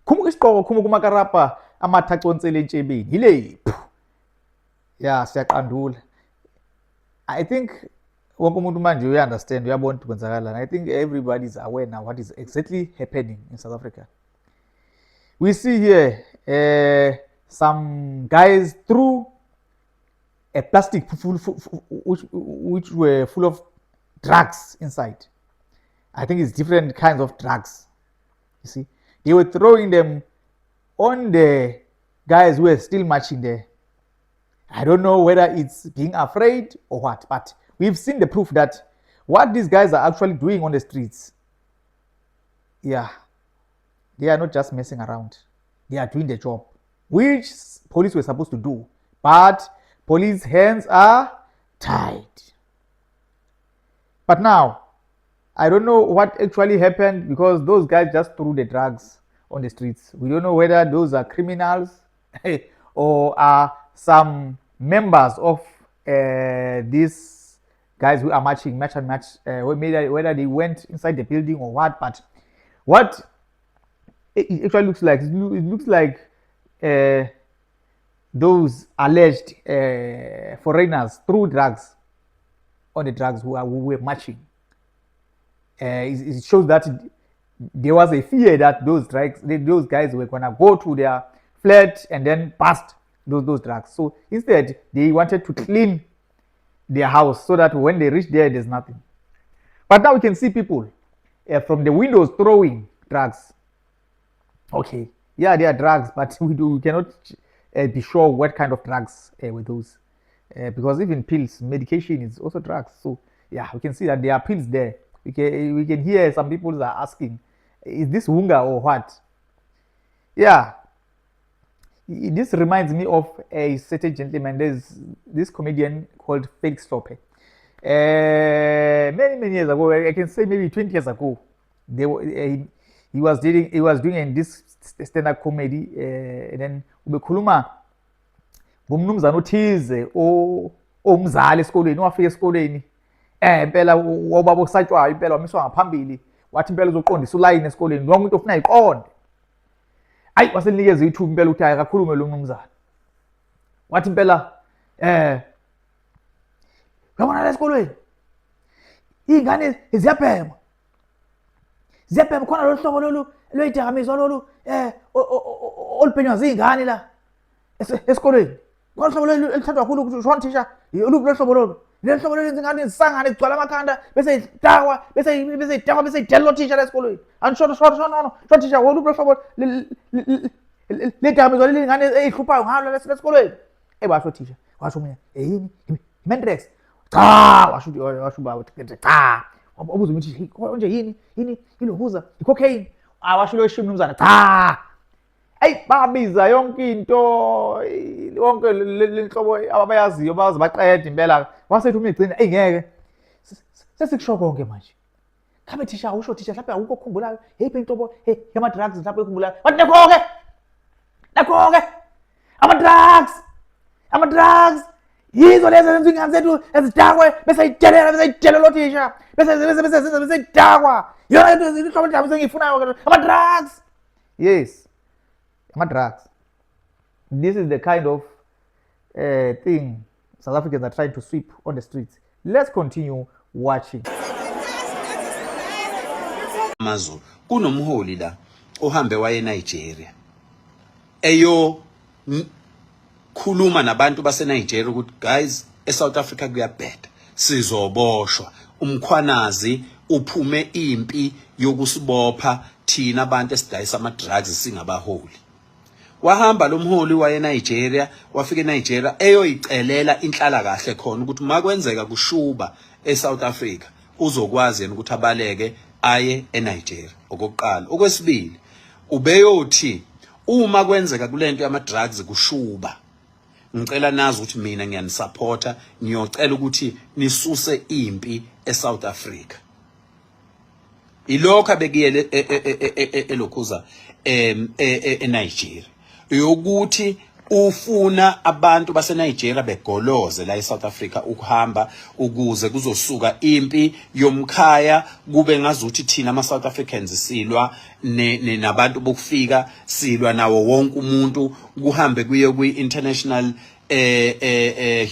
Khumuka isiqoko khumuka umakarapa amathaconsela entshebeni yilephu ya siyaqandula. I think wonke umuntu manje uyaunderstand, uyabona ukuthi kwenzakalani. I think everybody is aware now what is exactly happening in South Africa. We see here some guys threw a plastic which were full of drugs inside. I think it's different kinds of drugs. You see, they were throwing them on the guys who were still marching there. I don't know whether it's being afraid or what, but we've seen the proof that what these guys are actually doing on the streets, yeah, they are not just messing around. They are doing the job, which police were supposed to do. But police hands are tied. But now, I don't know what actually happened because those guys just threw the drugs on the streets. We don't know whether those are criminals or are some members of these guys who are marching, whether they went inside the building or what. But what it actually looks like, it looks like those alleged foreigners threw drugs on the drugs who were marching. It shows that there was a fear that those guys were gonna go to their flat and then bust those drugs. So instead, they wanted to clean their house so that when they reach there's nothing. But now we can see people from the windows throwing drugs. Okay, yeah, they are drugs, but we cannot be sure what kind of drugs were those, because even pills, medication is also drugs. So yeah, we can see that there are pills there. We can hear some people are asking, is this wunga or what? Yeah, this reminds me of a certain gentleman. There's this comedian called Felix Lope. Many years ago, I can say maybe 20 years ago, he was doing this stand-up comedy, and then ubekhuluma ngomnumzana othize omzali esikolweni owafika esikolweni impela wobaba osatshwayo impela wamiswa ngaphambili wathi impela uzoqondisa ulayini esikolweni lonke into ofuna ayiqonde. Ayi waseninikeza ithuba impela ukuthi akakhulume lo mnumzana. Wathi impela uyabona la esikolweni iy'ngane ziyabhema khona lolu hlobo lolu lwey'dakamizwa lolu olubhenywa ziy'ngane la esikolweni. Khona uhlobo lolu elithandwa kakhulu shona thisha oluphi lo hlobo lolu leli hlobo lolu izingane zisangane zigcwala amakhanda bese yidakwa bese yidela lo thisha la esikolweni. Angisho shona thisha oluphi lo hlobo ley'dakamizwa leli iy'ngane ey'hluphayo ngalo lesikolweni. Washo thisha washo mina yini i-Menrex. Cha washo ubaba cha wabuza ukuthi konje yini ilohuza i-cocaine. Washo lo shimi mnumzana cha. Ayi babiza yonke into yonke lenhlobo abayaziyo baze baqede impela wasethi uma igcina ngeke sesikusho konke manje. Khabe thisha usho thisha mhlawumbe awukho okukhumbulayo yiphi inhlobo yama-drugs mhlawumbe ukhumbulayo. Wathi nakho-ke ama-drugs yizo lezi ezenza iy'ngane zethu ezidakwe bese yidela lo thisha bese yidakwa yona ihlobo lendaba sengiyifunayo ama-drugs. Yes, ama-drugs. This is the kind of thing South Africans are trying to sweep on the streets. Let's continue watching. Amazulu kunomholi la ohambe waye eNigeria khuluma nabantu baseNigeria ukuthi guys eSouth Africa kuyabheda sizoboshwa umkhwanazi uphume impi yokusibopha thina abantu esidayisa ama-drugs singabaholi. Wahamba lo mholi waye eNigeria wafika eNigeria eyoyicelela inhlala kahle khona ukuthi makwenzeka kushuba eSouth Africa uzokwazi yena ukuthi abaleke aye eNigeria. Okokuqala. Okwesibili ubeyothi uma kwenzeka kulento yama-drugs kushuba ngicela nazi ukuthi mina ngiyanisupporta ngiyocela ukuthi nisuse impi eSouth Africa. Ilokho abekuyele elokhuza eNigeria yokuthi ufuna abantu baseNigeria begoloze la eSouth Africa ukuhamba ukuze kuzosuka impi yomkhaya kube ngazuthi thina ama-South Africans silwa nabantu bokufika silwa nawo wonke umuntu kuhambe kuye kwi-International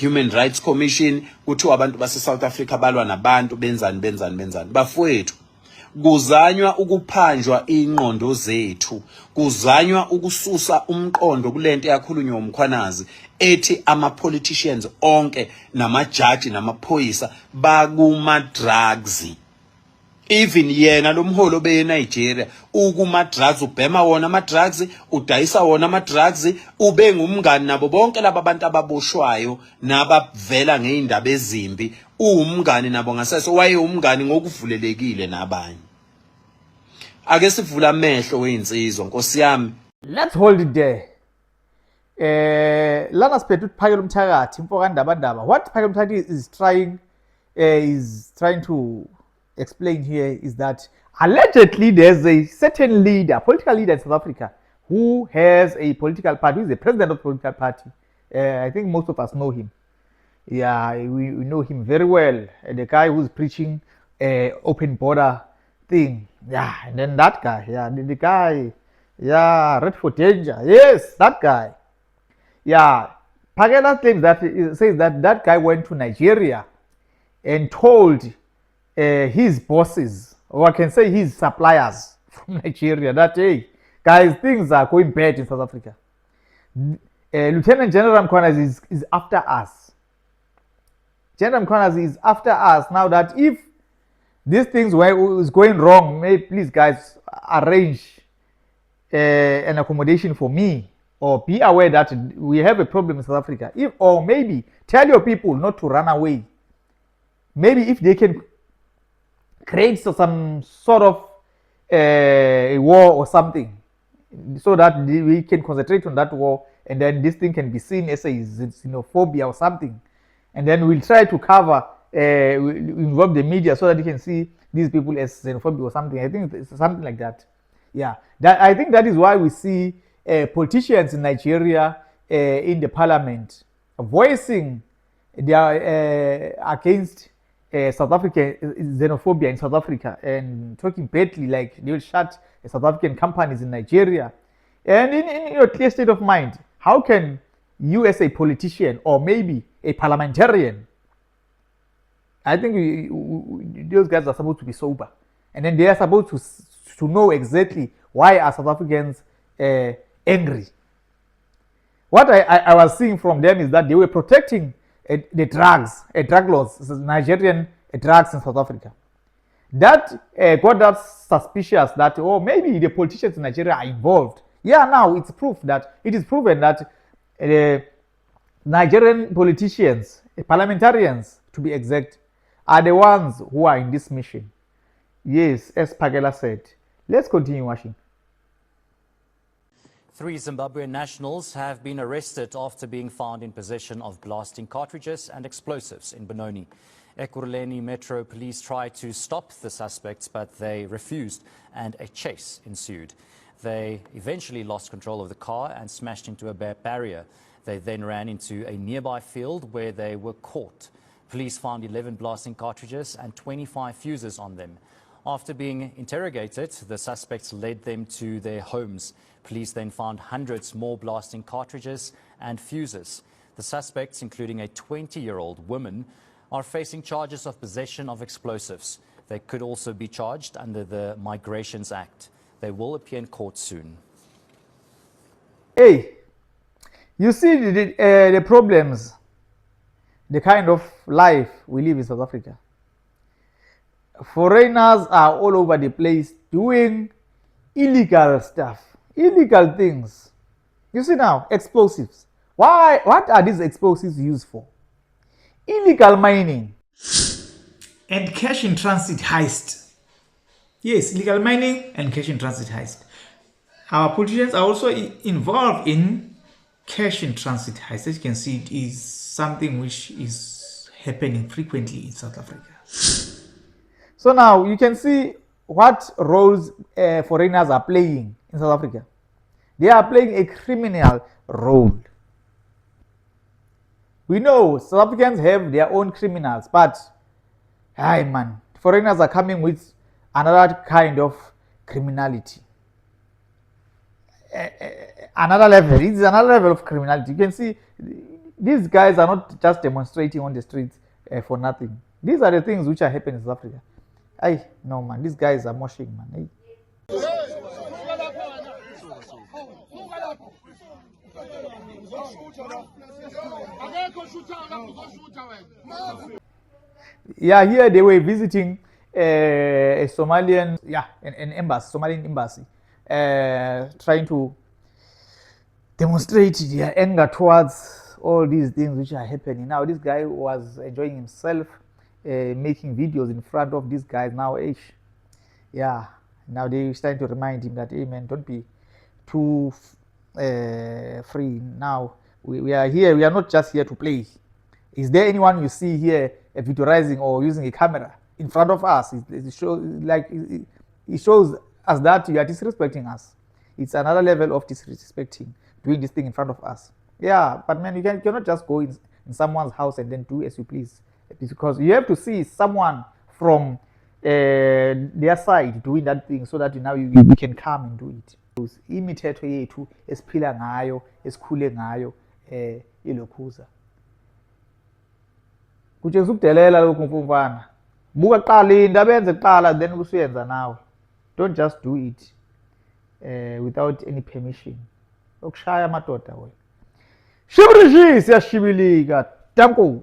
Human Rights Commission kuthiwa abantu base-South Africa balwa nabantu benzani bafowethu. Kuzanywa ukuphanjwa ingqondo zethu, kuzanywa ukususa umqondo kulento yakhulunywa umkhwanazi ethi ama-politicians onke namajaji namaphoyisa bakuma-drugs. Even yena lo mholi obeye eNigeria ukuma-drugs ubhema wona ama-drugs udayisa wona ama-drugs ube ngumngani nabo bonke laba bantu ababoshwayo nabavela ngey'ndaba ezimbi umngani nabo ngaseso waye umngani ngokuvulelekile nabanye. Ake sivula amehlo weinsizwa Nkosi yami. Let's hold it there. Lana siphethe uPhakela Mthakathi imfokandaba. What Phakela Mthakathi is trying to explain here is that allegedly there's a certain leader, political leader in South Africa, who has a political party, who is the president of the political party. I think most of us know him. Yeah, we know him very well. The guy who's preaching open border thing. Yeah, and then that guy. Yeah, the guy. Yeah, Red for Danger. Yes, that guy. Yeah, Phakela claims that says that guy went to Nigeria and told his bosses, or I can say his suppliers from Nigeria, that hey, guys, things are going bad in South Africa. Lieutenant General Mkhwanazi is after us. General Mkhwanazi is after us now that if these things is going wrong, may please guys arrange an accommodation for me, or be aware that we have a problem in South Africa. Or maybe tell your people not to run away. Maybe if they can create some sort of a war or something, so that we can concentrate on that war, and then this thing can be seen as a xenophobia or something, and then we'll try to cover, we'll involve the media so that you can see these people as xenophobic or something. I think it's something like that. Yeah, I think that is why we see politicians in Nigeria in the parliament voicing their against South African xenophobia in South Africa, and talking badly, like they will shut South African companies in Nigeria. And in your clear state of mind, how can you as a politician or maybe a parliamentarian, I think those guys are supposed to be sober, and then they are supposed to know exactly why are South Africans angry. What I was seeing from them is that they were protecting the drugs, drug laws, Nigerian drugs in South Africa. That got us suspicious that, oh, maybe the politicians in Nigeria are involved. Yeah, now it is proven that Nigerian politicians, parliamentarians to be exact, are the ones who are in this mission. Yes, as Pagela said. Let's continue watching. 3 Zimbabwean nationals have been arrested after being found in possession of blasting cartridges and explosives in Benoni. Ekurhuleni Metro Police tried to stop the suspects, but they refused and a chase ensued. They eventually lost control of the car and smashed into a barrier. They then ran into a nearby field where they were caught. Police found 11 blasting cartridges and 25 fuses on them. After being interrogated, the suspects led them to their homes. Police then found hundreds more blasting cartridges and fuses. The suspects, including a 20-year-old woman, are facing charges of possession of explosives. They could also be charged under the Migrations Act. They will appear in court soon. Hey, you see the problems, the kind of life we live in South Africa. Foreigners are all over the place doing illegal stuff, illegal things. You see now, explosives. Why? What are these explosives used for? Illegal mining and cash in transit heist. Yes, illegal mining and cash in transit heist. Our politicians are also involved in cash in transit heist. As you can see, it is something which is happening frequently in South Africa. So now you can see what roles foreigners are playing in South Africa. They are playing a criminal role. We know South Africans have their own criminals, but hi man, foreigners are coming with another kind of criminality. Another level. It is another level of criminality. You can see these guys are not just demonstrating on the streets for nothing. These are the things which are happening in South Africa. Hey, no man, these guys are moshing, man. Hey. Yeah, here they were visiting a Somalian, an embassy, Somalian embassy, trying to demonstrate their anger towards all these things which are happening. Now, this guy was enjoying himself, making videos in front of these guys now. Yeah, now they're starting to remind him that, hey man, don't be too free. Now we are here, we are not just here to play. Is there anyone you see here videoizing or using a camera in front of us? It shows us that you are disrespecting us. It's another level of disrespecting, doing this thing in front of us. Yeah, but man, you cannot just go in someone's house and then do as you please, because you have to see someone from their side doing that thing, so that now you can come and do it. Imithetho yethu esiphila ngayo, esikhule ngayo iLokhuza. Kutshengisa ukudelela lokhu mfumfana. Buka qala indaba yenze kuqala then kusuyenza nawe. Don't just do it without any permission. Okushaya amadoda wena. Shibirishi siyashibilika. Danko.